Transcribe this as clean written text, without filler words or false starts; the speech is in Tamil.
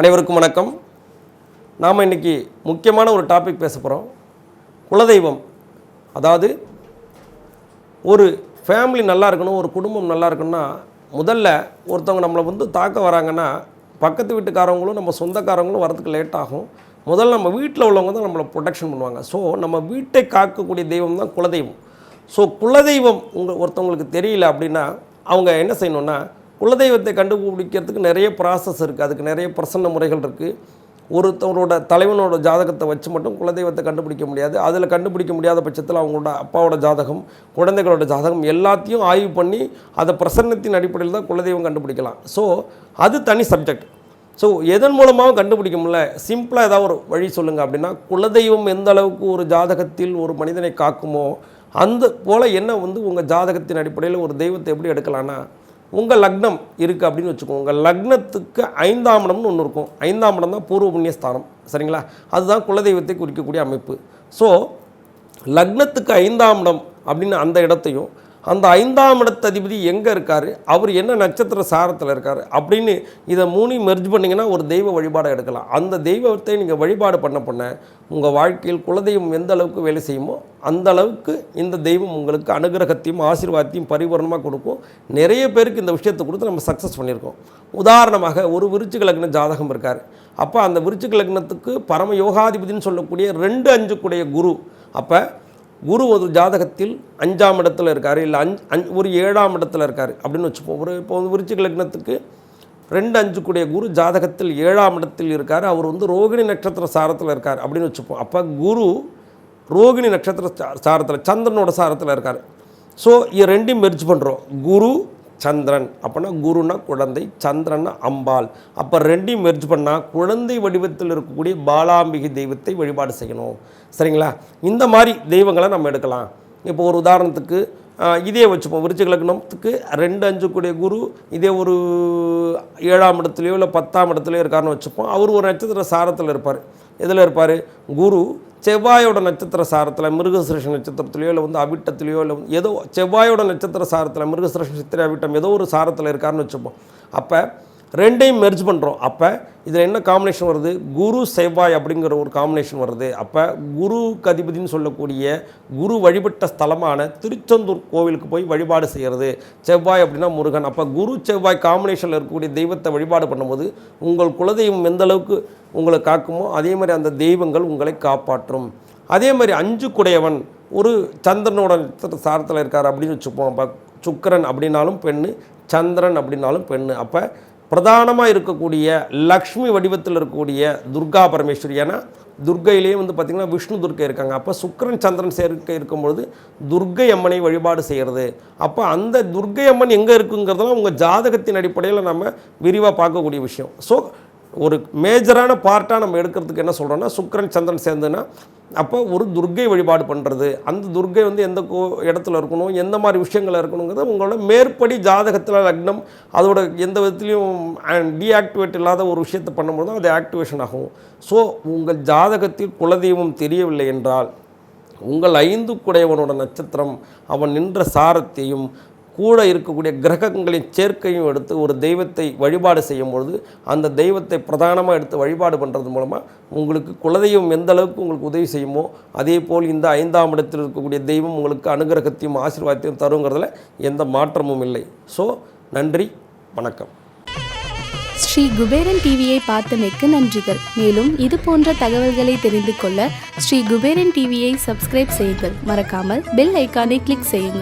அனைவருக்கும் வணக்கம். நாம் இன்றைக்கி முக்கியமான ஒரு டாபிக் பேச போகிறோம். குலதெய்வம். அதாவது ஒரு ஃபேமிலி நல்லா இருக்கணும், ஒரு குடும்பம் நல்லா இருக்கணும்னா முதல்ல ஒருத்தவங்க நம்மளை தாக்க வராங்கன்னா பக்கத்து வீட்டுக்காரவங்களும் நம்ம சொந்தக்காரங்களும் வரதுக்கு லேட் ஆகும். முதல்ல நம்ம வீட்டில் உள்ளவங்க தான் நம்மளை ப்ரொடெக்ஷன் பண்ணுவாங்க. ஸோ நம்ம வீட்டை காக்கக்கூடிய தெய்வம் தான் குலதெய்வம். ஸோ குலதெய்வம் ஒருத்தவங்களுக்கு தெரியல அப்படின்னா அவங்க என்ன செய்யணுன்னா, குலதெய்வத்தை கண்டுபிடிக்கிறதுக்கு நிறைய ப்ராசஸ் இருக்குது, அதுக்கு நிறைய பிரசன்ன முறைகள் இருக்குது. ஒருத்தவரோட தலைவனோட ஜாதகத்தை வச்சு மட்டும் குலதெய்வத்தை கண்டுபிடிக்க முடியாது. அதில் கண்டுபிடிக்க முடியாத பட்சத்தில் அவங்களோட அப்பாவோட ஜாதகம், குழந்தைகளோட ஜாதகம் எல்லாத்தையும் ஆய்வு பண்ணி அதை பிரசன்னத்தின் அடிப்படையில் தான் குலதெய்வம் கண்டுபிடிக்கலாம். ஸோ அது தனி சப்ஜெக்ட். ஸோ எதன் மூலமாகவும் கண்டுபிடிக்க முடியல, சிம்பிளாக ஏதாவது ஒரு வழி சொல்லுங்கள் அப்படின்னா, குலதெய்வம் எந்த அளவுக்கு ஒரு ஜாதகத்தில் ஒரு மனிதனை காக்குமோ அந்த போல் என்ன உங்கள் ஜாதகத்தின் அடிப்படையில் ஒரு தெய்வத்தை எப்படி எடுக்கலான்னா, உங்கள் லக்னம் இருக்குது அப்படின்னு வச்சுக்கோங்க. உங்கள் லக்னத்துக்கு 5ஆம் இடம்னு ஒன்று இருக்கும். 5ஆம் இடம் தான் பூர்வ புண்ணியஸ்தானம், சரிங்களா? அதுதான் குலதெய்வத்தை குறிக்கக்கூடிய அமைப்பு. ஸோ லக்னத்துக்கு 5ஆம் இடம் அப்படின்னு அந்த இடத்தையும், அந்த 5ஆம் இடத்து அதிபதி எங்கே இருக்கார், அவர் என்ன நட்சத்திர சாரத்தில் இருக்கார் அப்படின்னு இதை மூணையும் மெர்ஜ் பண்ணிங்கன்னா ஒரு தெய்வ வழிபாடை எடுக்கலாம். அந்த தெய்வத்தை நீங்கள் வழிபாடு பண்ண உங்கள் வாழ்க்கையில் குலதெய்வம் எந்த அளவுக்கு வேலை செய்யுமோ அந்த அளவுக்கு இந்த தெய்வம் உங்களுக்கு அனுகிரகத்தையும் ஆசீர்வாதத்தையும் பரிபூரணமாக கொடுக்கும். நிறைய பேருக்கு இந்த விஷயத்தை கொடுத்து நம்ம சக்ஸஸ் பண்ணியிருக்கோம். உதாரணமாக ஒரு விருச்சிக லக்ன ஜாதகம் இருக்கார். அப்போ அந்த விருச்சிக லக்னத்துக்கு பரம யோகாதிபதினு சொல்லக்கூடிய 2-5 கூடிய குரு. அப்போ குரு ஒரு ஜாதகத்தில் 5ஆம் இடத்துல இருக்கார், இல்லை ஒரு 7ஆம் இடத்துல இருக்கார் அப்படின்னு வச்சுப்போம். இப்போ விருச்சிக லக்னத்துக்கு 2-5 கூடிய குரு ஜாதகத்தில் 7ஆம் இடத்தில் இருக்கார். அவர் ரோகிணி நட்சத்திர சாரத்தில் இருக்கார் அப்படின்னு வச்சுப்போம். அப்போ குரு ரோகிணி நட்சத்திர சாரத்தில் சந்திரனோட சாரத்தில் இருக்கார். ஸோ இது ரெண்டையும் மெர்ஜ் பண்ணுறோம். குரு சந்திரன் அப்படின்னா குருனா குழந்தை, சந்திரன்னா அம்பாள். அப்போ ரெண்டையும் மெர்ஜ் பண்ணால் குழந்தை வடிவத்தில் இருக்கக்கூடிய பாலாம்பிகை தெய்வத்தை வழிபாடு செய்யணும், சரிங்களா? இந்த மாதிரி தெய்வங்களை நம்ம எடுக்கலாம். இப்போ ஒரு உதாரணத்துக்கு இதே வச்சுப்போம். விருச்சிக லக்னத்துக்கு 2-5 கூடிய குரு இதே ஒரு 7ஆம் இடத்துலையோ இல்லை 10ஆம் இடத்துலையோ இருக்காருன்னு வச்சுப்போம். அவர் ஒரு நட்சத்திர சாரத்தில் இருப்பார். எதில் இருப்பார்? குரு செவ்வாயோட நட்சத்திர சாரத்தில் மிருகசிருஷ நட்சத்திரத்துலையோ இல்லை அவிட்டத்துலையோ இல்லை ஏதோ செவ்வாயோட நட்சத்திர சாரத்தில் மிருகசிருஷ சித்திரை அவிட்டம் ஏதோ ஒரு சாரத்தில் இருக்காருன்னு வச்சுப்போம். அப்போ ரெண்டையும் மெர்ஜ் பண்ணுறோம். அப்போ இதில் என்ன காம்பினேஷன் வருது? குரு செவ்வாய் அப்படிங்கிற ஒரு காம்பினேஷன் வருது. அப்போ குருவுக்கு அதிபதினு சொல்லக்கூடிய குரு வழிபட்ட ஸ்தலமான திருச்செந்தூர் கோவிலுக்கு போய் வழிபாடு செய்கிறது. செவ்வாய் அப்படின்னா முருகன். அப்போ குரு செவ்வாய் காம்பினேஷனில் இருக்கக்கூடிய தெய்வத்தை வழிபாடு பண்ணும்போது உங்கள் குலதெய்வம் எந்த அளவுக்கு உங்களை காக்குமோ அதே மாதிரி அந்த தெய்வங்கள் உங்களை காப்பாற்றும். அதே மாதிரி 5 குடையவன் ஒரு சந்திரனோட சாரத்தில் இருக்கார் அப்படின்னு வச்சுப்போம். அப்போ சுக்கிரன் அப்படின்னாலும் பெண்ணு, சந்திரன் அப்படின்னாலும் பெண்ணு. அப்போ பிரதானமாக இருக்கக்கூடிய லக்ஷ்மி வடிவத்தில் இருக்கக்கூடிய துர்கா பரமேஸ்வரி. ஏன்னா துர்கையிலேயே பார்த்திங்கன்னா விஷ்ணு துர்க்கை இருக்காங்க. அப்போ சுக்கிரன் சந்திரன் சேர்க்கை இருக்கும்பொழுது துர்கை அம்மனை வழிபாடு செய்கிறது. அப்போ அந்த துர்கை அம்மன் எங்கே இருக்குங்கிறதெல்லாம் உங்கள் ஜாதகத்தின் அடிப்படையில் நம்ம விரிவாக பார்க்கக்கூடிய விஷயம். ஸோ ஒரு மேஜரான பார்ட்டாக நம்ம எடுக்கிறதுக்கு என்ன சொல்கிறோன்னா, சுக்கிரன் சந்திரன் சேர்ந்துன்னா அப்போ ஒரு துர்கை வழிபாடு பண்ணுறது. அந்த துர்கை எந்த இடத்துல இருக்கணும், எந்த மாதிரி விஷயங்கள் இருக்கணுங்கிறத உங்களோட மேற்படி ஜாதகத்தில் லக்னம் அதோட எந்த விதத்துலையும் டீஆக்டிவேட் இல்லாத ஒரு விஷயத்தை பண்ணும்போது தான் அது ஆக்டிவேஷன் ஆகும். ஸோ உங்கள் ஜாதகத்தில் குலதெய்வம் தெரியவில்லை என்றால் உங்கள் 5 குடையவனோட நட்சத்திரம் அவன் நின்ற சாரத்தையும் கூட இருக்கக்கூடிய கிரகங்களின் சேர்க்கையும் எடுத்து ஒரு தெய்வத்தை வழிபாடு செய்யும்பொழுது அந்த தெய்வத்தை பிரதானமாக எடுத்து வழிபாடு பண்ணுறது மூலமாக உங்களுக்கு குலதெய்வம் எந்த அளவுக்கு உங்களுக்கு உதவி செய்யுமோ அதே போல் இந்த 5ஆம் இடத்தில் இருக்கக்கூடிய தெய்வம் உங்களுக்கு அனுகிரகத்தையும் ஆசீர்வாதத்தையும் தருங்கிறதுல எந்த மாற்றமும் இல்லை. ஸோ நன்றி, வணக்கம். ஸ்ரீ குபேரன் டிவியை பார்த்தமைக்கு நன்றிகள். மேலும் இது போன்ற தகவல்களை தெரிந்து கொள்ள ஸ்ரீ குபேரன் டிவியை சப்ஸ்கிரைப் செய்யுங்கள். மறக்காமல் பெல் ஐக்கானை கிளிக் செய்யுங்கள்.